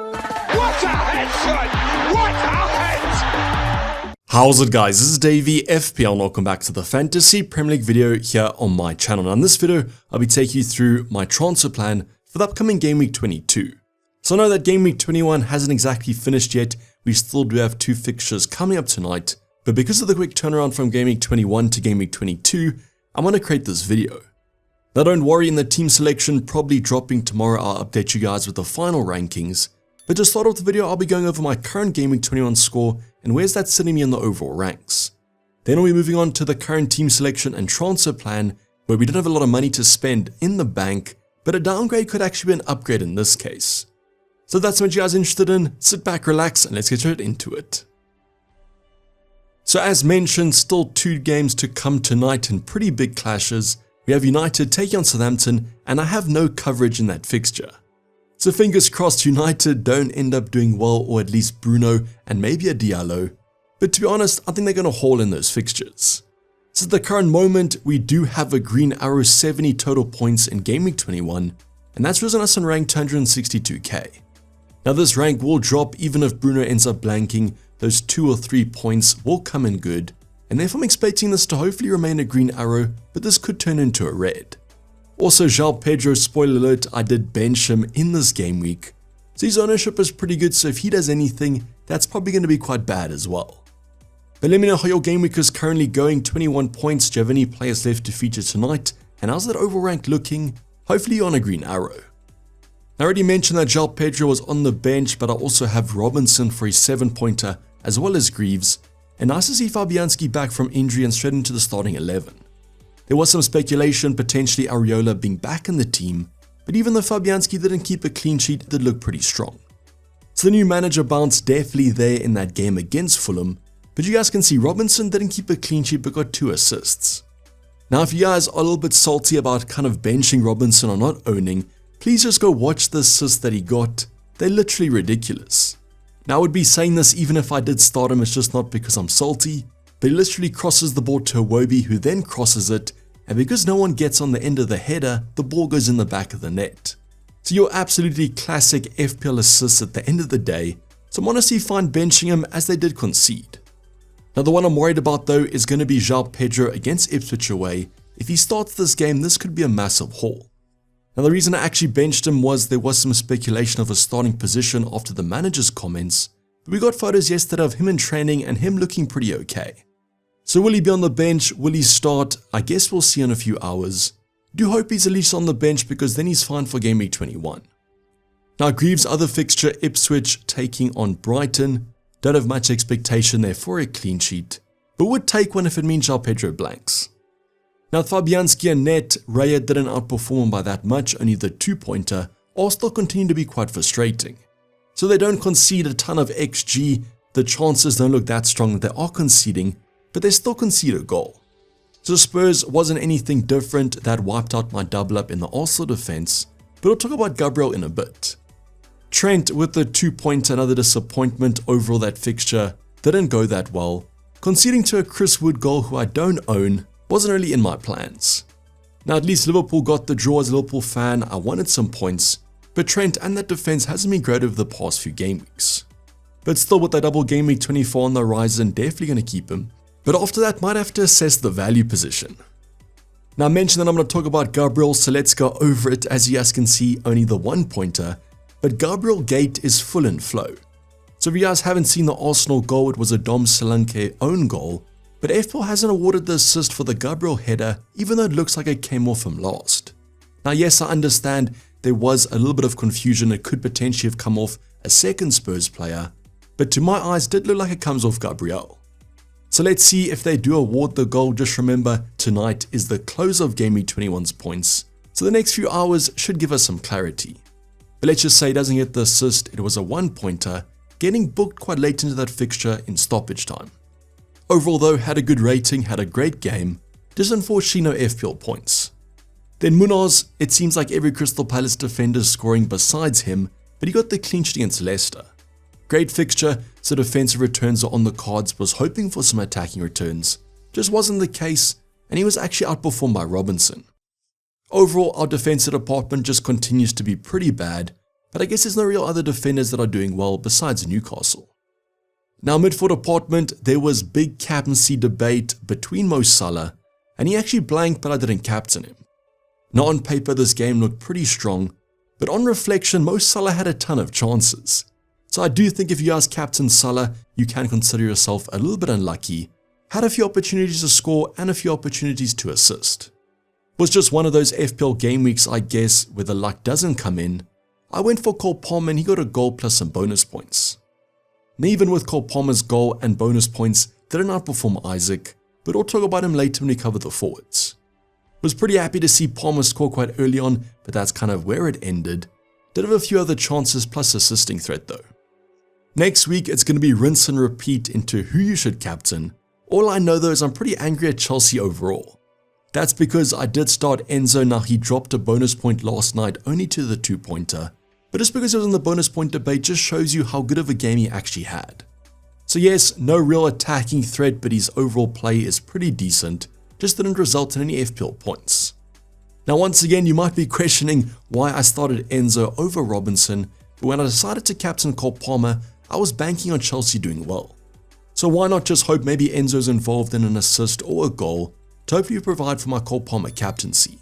What a headshot! What a head! How's it guys, this is Dayvy, FPL, and welcome back to the Fantasy Premier League video here on my channel. Now in this video, I'll be taking you through my transfer plan for the upcoming Game Week 22. So I know that Game Week 21 hasn't exactly finished yet, we still do have 2 fixtures coming up tonight, but because of the quick turnaround from Game Week 21 to Game Week 22, I'm going to create this video. Now don't worry, in the team selection probably dropping tomorrow, I'll update you guys with the final rankings. But to start off the video, I'll be going over my current Game Week 21 score and where's that sitting me in the overall ranks. Then I'll be moving on to the current team selection and transfer plan, where we don't have a lot of money to spend in the bank, but a downgrade could actually be an upgrade in this case. So if that's what you guys are interested in, sit back, relax, and let's get straight into it. So as mentioned, still 2 games to come tonight and pretty big clashes. We have United taking on Southampton, and I have no coverage in that fixture. So fingers crossed United don't end up doing well, or at least Bruno and maybe a Diallo. But to be honest, I think they're going to haul in those fixtures. So at the current moment, we do have a green arrow 70 total points in Game Week 21, and that's risen us on rank 262k. Now this rank will drop even if Bruno ends up blanking, those 2 or 3 points will come in good. And therefore I'm expecting this to hopefully remain a green arrow, but this could turn into a red. Also, João Pedro, spoiler alert, I did bench him in this game week. So his ownership is pretty good, so if he does anything, that's probably going to be quite bad as well. But let me know how your game week is currently going. 21 points, do you have any players left to feature tonight? And how's that overall rank looking? Hopefully you're on a green arrow. I already mentioned that João Pedro was on the bench, but I also have Robinson for his 7-pointer, as well as Greaves. And nice to see Fabianski back from injury and straight into the starting 11. There was some speculation potentially Areola being back in the team, but even though Fabianski didn't keep a clean sheet, it did look pretty strong. So the new manager bounce definitely there in that game against Fulham, but you guys can see Robinson didn't keep a clean sheet but got 2 assists. Now if you guys are a little bit salty about kind of benching Robinson or not owning, please just go watch the assists that he got. They're literally ridiculous. Now I would be saying this even if I did start him, it's just not because I'm salty. But he literally crosses the ball to Iwobi, who then crosses it, and because no one gets on the end of the header, the ball goes in the back of the net. So your absolutely classic FPL assists at the end of the day, so I'm honestly fine benching him as they did concede. Now the one I'm worried about though is going to be João Pedro against Ipswich away. If he starts this game, this could be a massive haul. Now the reason I actually benched him was there was some speculation of a starting position after the manager's comments, but we got photos yesterday of him in training and him looking pretty okay. So will he be on the bench? Will he start? I guess we'll see in a few hours. Do hope he's at least on the bench because then he's fine for Game Week 21. Now Greaves' other fixture, Ipswich taking on Brighton. Don't have much expectation there for a clean sheet, but would take one if it means João Pedro blanks. Now Fabianski and net, Raya didn't outperform by that much, only the 2-pointer, all still continue to be quite frustrating. So they don't concede a ton of XG, the chances don't look that strong that they are conceding, but they still concede a goal. So Spurs wasn't anything different, that wiped out my double up in the Arsenal defense, but we'll talk about Gabriel in a bit. Trent with the 2-pointer, another disappointment overall. That fixture didn't go that well. Conceding to a Chris Wood goal who I don't own wasn't really in my plans. Now at least Liverpool got the draw. As a Liverpool fan, I wanted some points, but Trent and that defense hasn't been great over the past few game weeks. But still with that double Game Week 24 on the horizon, definitely going to keep him. But after that, might have to assess the value position. Now I mentioned that I'm going to talk about Gabriel, so let's go over it. As you guys can see, only the 1-pointer, but Gabriel Gate is full in flow. So if you guys haven't seen the Arsenal goal, it was a Dom Solanke own goal, but FPL hasn't awarded the assist for the Gabriel header, even though it looks like it came off him last. Now yes, I understand there was a little bit of confusion, it could potentially have come off a second Spurs player, but to my eyes did look like it comes off Gabriel. So let's see if they do award the goal. Just remember, tonight is the close of Game Week 21's points, so the next few hours should give us some clarity. But let's just say it doesn't get the assist, it was a 1-pointer, getting booked quite late into that fixture in stoppage time. Overall though, had a good rating, had a great game, just unfortunately no FPL points. Then Munoz, it seems like every Crystal Palace defender is scoring besides him, but he got the clean sheet against Leicester. Great fixture, so defensive returns are on the cards, was hoping for some attacking returns. Just wasn't the case, and he was actually outperformed by Robinson. Overall, our defensive department just continues to be pretty bad. but I guess there's no real other defenders that are doing well besides Newcastle. Now midfield department, there was big captaincy debate between Mo Salah, and he actually blanked but I didn't captain him. Now on paper this game looked pretty strong, but on reflection Mo Salah had a ton of chances. So I do think if you guys captain Salah, you can consider yourself a little bit unlucky. Had a few opportunities to score and a few opportunities to assist. It was just one of those FPL game weeks I guess where the luck doesn't come in. I went for Cole Palmer and he got a goal plus some bonus points. Now even with Cole Palmer's goal and bonus points, didn't outperform Isaac, but we'll talk about him later when we cover the forwards. Was pretty happy to see Palmer score quite early on, but that's kind of where it ended. Did have a few other chances plus assisting threat though. Next week it's going to be rinse and repeat into who you should captain. All I know though is I'm pretty angry at Chelsea overall. That's because I did start Enzo. Now he dropped a bonus point last night only to the 2-pointer. But just because he was in the bonus point debate just shows you how good of a game he actually had. So yes, no real attacking threat, but his overall play is pretty decent, just didn't result in any FPL points. Now once again you might be questioning why I started Enzo over Robinson, but when I decided to captain Cole Palmer, I was banking on Chelsea doing well. So why not just hope maybe Enzo's involved in an assist or a goal to hopefully provide for my Cole Palmer captaincy.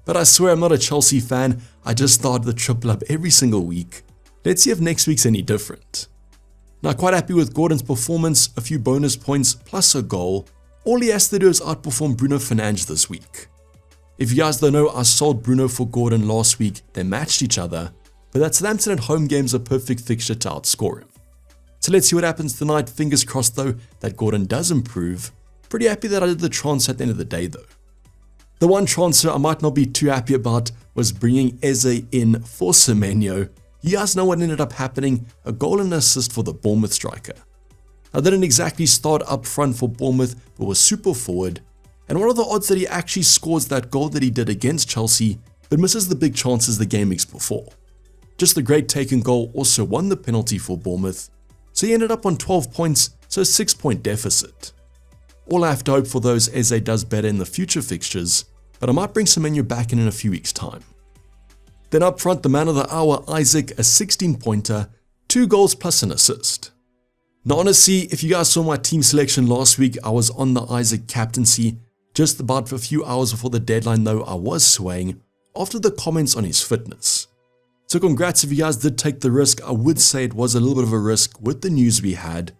But I swear I'm not a Chelsea fan, I just start the triple up every single week. Let's see if next week's any different. Now quite happy with Gordon's performance, a few bonus points plus a goal. All he has to do is outperform Bruno Fernandes this week. If you guys don't know, I sold Bruno for Gordon last week, they matched each other, but that Southampton at home game's a perfect fixture to outscore him. So let's see what happens tonight, fingers crossed though that Gordon does improve. Pretty happy that I did the transfer at the end of the day though. The one transfer I might not be too happy about was bringing Eze in for Semenyo. You guys know what ended up happening, a goal and an assist for the Bournemouth striker. I didn't exactly start up front for Bournemouth, but was super forward. And what are the odds that he actually scores that goal that he did against Chelsea, but misses the big chances the game weeks before? Just the great taken goal also won the penalty for Bournemouth, so he ended up on 12 points, so a 6-point deficit. All I have to hope for though is Eze does better in the future fixtures, but I might bring Semenyo back in a few weeks time. Then up front, the man of the hour, Isaac, a 16-pointer, 2 goals plus an assist. Now honestly, if you guys saw my team selection last week, I was on the Isaac captaincy. Just about a few hours before the deadline though, I was swaying after the comments on his fitness. So congrats if you guys did take the risk. I would say it was a little bit of a risk with the news we had,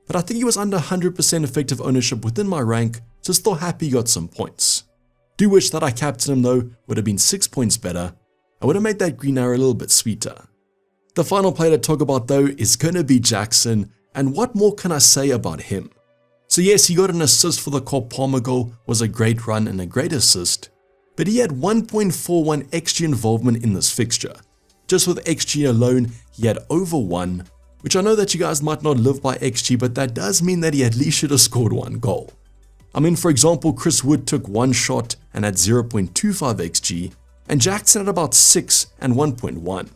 but I think he was under 100% effective ownership within my rank, so still happy he got some points. Do wish that I captained him though, would have been 6 points better. I would have made that green arrow a little bit sweeter. The final player to talk about though is going to be Jackson, and what more can I say about him? So yes, he got an assist for the Cole Palmer goal, was a great run and a great assist, but he had 1.41 XG involvement in this fixture. Just with XG alone, he had over 1, which I know that you guys might not live by XG, but that does mean that he at least should have scored 1 goal. I mean, for example, Chris Wood took 1 shot and had 0.25 XG, and Jackson had about 6 and 1.1.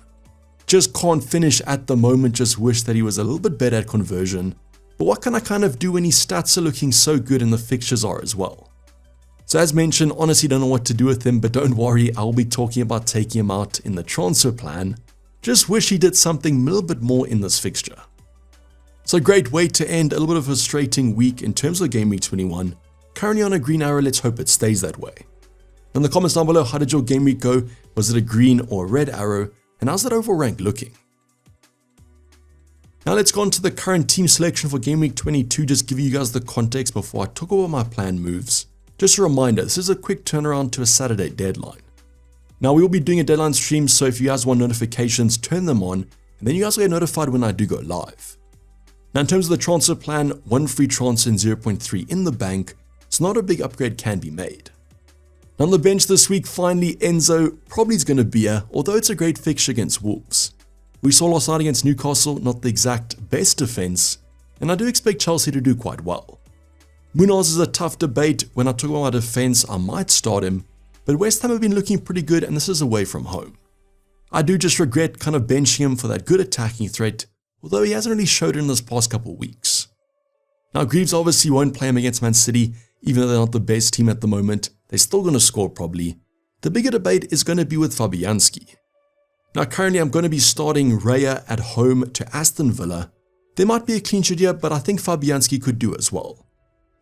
Just can't finish at the moment, just wish that he was a little bit better at conversion. But what can I kind of do when his stats are looking so good and the fixtures are as well? So as mentioned, honestly don't know what to do with him, but don't worry, I'll be talking about taking him out in the transfer plan. Just wish he did something a little bit more in this fixture. So great way to end a little bit of a frustrating week in terms of Game Week 21. Currently on a green arrow, let's hope it stays that way. In the comments down below, how did your game week go? Was it a green or a red arrow? And how's that overall rank looking? Now let's go on to the current team selection for Game Week 22, just give you guys the context before I talk about my planned moves. Just a reminder, this is a quick turnaround to a Saturday deadline. Now we will be doing a deadline stream, so if you guys want notifications, turn them on, and then you guys will get notified when I do go live. Now in terms of the transfer plan, 1 free transfer and 0.3 in the bank, so not a big upgrade can be made. Now on the bench this week, finally Enzo probably is going to be here, although it's a great fixture against Wolves. We saw last night against Newcastle, not the exact best defense, and I do expect Chelsea to do quite well. Munoz is a tough debate. When I talk about my defense, I might start him, but West Ham have been looking pretty good and this is away from home. I do just regret kind of benching him for that good attacking threat, although he hasn't really showed it in this past couple of weeks. Now Greaves obviously won't play him against Man City, even though they're not the best team at the moment. They're still going to score probably. The bigger debate is going to be with Fabianski. Now currently I'm going to be starting Raya at home to Aston Villa. There might be a clean sheet here, but I think Fabianski could do as well.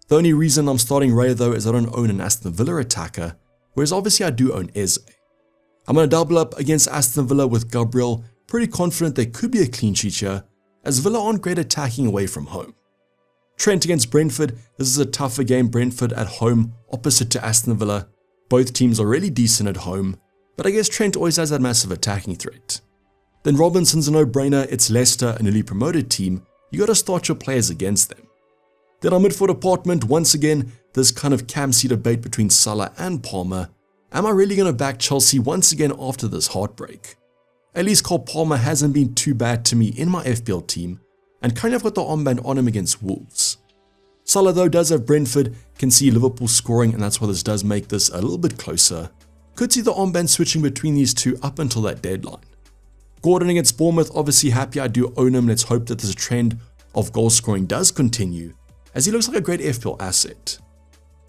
The only reason I'm starting Raya though is I don't own an Aston Villa attacker, whereas obviously I do own Eze. I'm going to double up against Aston Villa with Gabriel, pretty confident there could be a clean sheet here, as Villa aren't great attacking away from home. Trent against Brentford, this is a tougher game. Brentford at home, opposite to Aston Villa. Both teams are really decent at home, but I guess Trent always has that massive attacking threat. Then Robinson's a no-brainer, it's Leicester, a newly promoted team, you gotta start your players against them. Then our midfield department, once again, this kind of cam-seat debate between Salah and Palmer. Am I really gonna back Chelsea once again after this heartbreak? At least Cole Palmer hasn't been too bad to me in my FPL team, and kind of got the armband on him against Wolves. Salah though does have Brentford, can see Liverpool scoring, and that's why this does make this a little bit closer. Could see the armband switching between these two up until that deadline. Gordon against Bournemouth, obviously happy I do own him. Let's hope that this trend of goal scoring does continue, as he looks like a great FPL asset.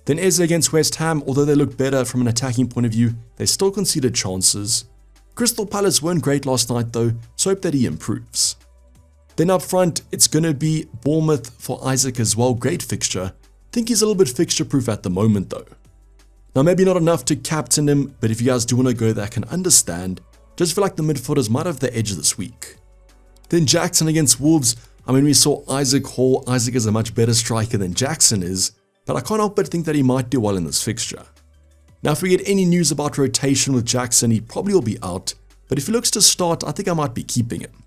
Then Eze against West Ham, although they look better from an attacking point of view, they still conceded chances. Crystal Palace weren't great last night though, so hope that he improves. Then up front, it's going to be Bournemouth for Isaac as well, great fixture. Think he's a little bit fixture proof at the moment though. Now maybe not enough to captain him, but if you guys do want to go there I can understand. Just feel like the midfielders might have the edge this week. Then Jackson against Wolves, I mean we saw Isaac Hall, Isaac is a much better striker than Jackson is, but I can't help but think that he might do well in this fixture. Now if we get any news about rotation with Jackson, he probably will be out, but if he looks to start, I think I might be keeping him.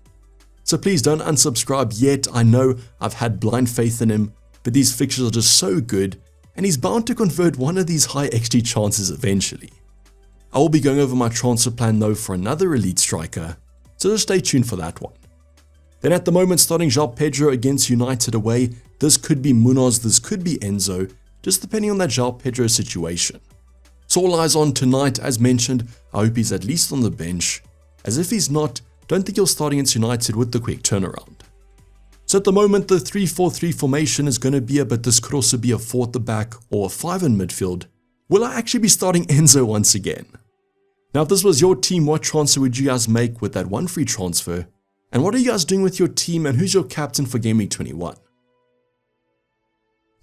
So please don't unsubscribe yet. I know I've had blind faith in him, but these fixtures are just so good, and he's bound to convert one of these high XG chances eventually. I will be going over my transfer plan though for another elite striker, so just stay tuned for that one. Then at the moment, starting João Pedro against United away, this could be Munoz, this could be Enzo, just depending on that João Pedro situation. So all eyes on tonight, as mentioned, I hope he's at least on the bench, as if he's not, don't think he'll start against United with the quick turnaround. So at the moment, the 3-4-3 formation is going to be but this could also be a 4 at the back or a 5 in midfield. Will I actually be starting Enzo once again? Now if this was your team, what transfer would you guys make with that one free transfer? And what are you guys doing with your team, and who's your captain for Game Week 21?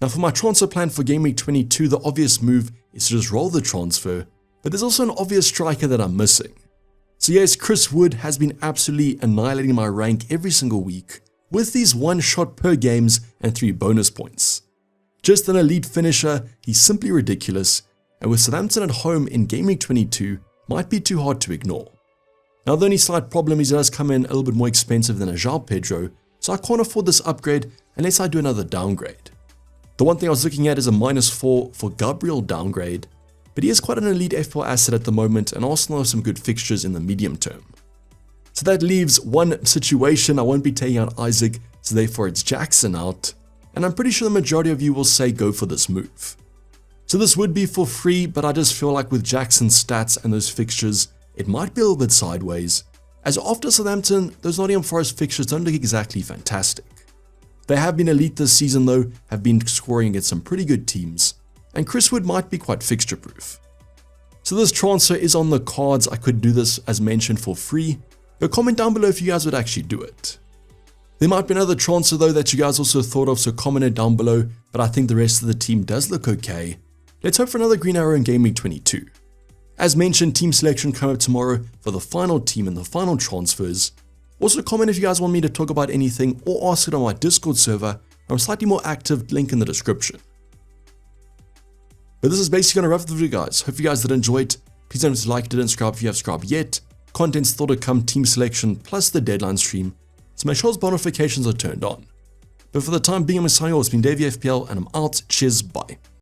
Now for my transfer plan for Game Week 22, the obvious move is to just roll the transfer, but there's also an obvious striker that I'm missing. So yes, Chris Wood has been absolutely annihilating my rank every single week, with these 1 shot per games and 3 bonus points. Just an elite finisher, he's simply ridiculous, and with Southampton at home in Game Week 22, might be too hard to ignore. Now the only slight problem is it does come in a little bit more expensive than a João Pedro, so I can't afford this upgrade unless I do another downgrade. The one thing I was looking at is a -4 for Gabriel downgrade, but he is quite an elite FPL asset at the moment, and Arsenal have some good fixtures in the medium term. So that leaves one situation. I won't be taking out Isaac, so therefore it's Jackson out, and I'm pretty sure the majority of you will say go for this move. So this would be for free, but I just feel like with Jackson's stats and those fixtures, it might be a little bit sideways, as after Southampton, those Nottingham Forest fixtures don't look exactly fantastic. They have been elite this season though, have been scoring against some pretty good teams, and Chris Wood might be quite fixture proof. So this transfer is on the cards. I could do this as mentioned for free, but comment down below if you guys would actually do it. There might be another transfer though that you guys also thought of, so comment it down below, but I think the rest of the team does look okay. Let's hope for another green arrow in Game Week 22. As mentioned, team selection coming up tomorrow for the final team and the final transfers. Also comment if you guys want me to talk about anything or ask it on my Discord server. I'm slightly more active, link in the description. But this is basically going to wrap up the video guys. Hope you guys did enjoy it. Please don't forget to like it and subscribe if you have subscribed yet. Content's still to come, team selection plus the deadline stream, so make sure those notifications are turned on. But for the time being, I'm signing off. It's been Dayvy FPL and I'm out. Cheers, bye.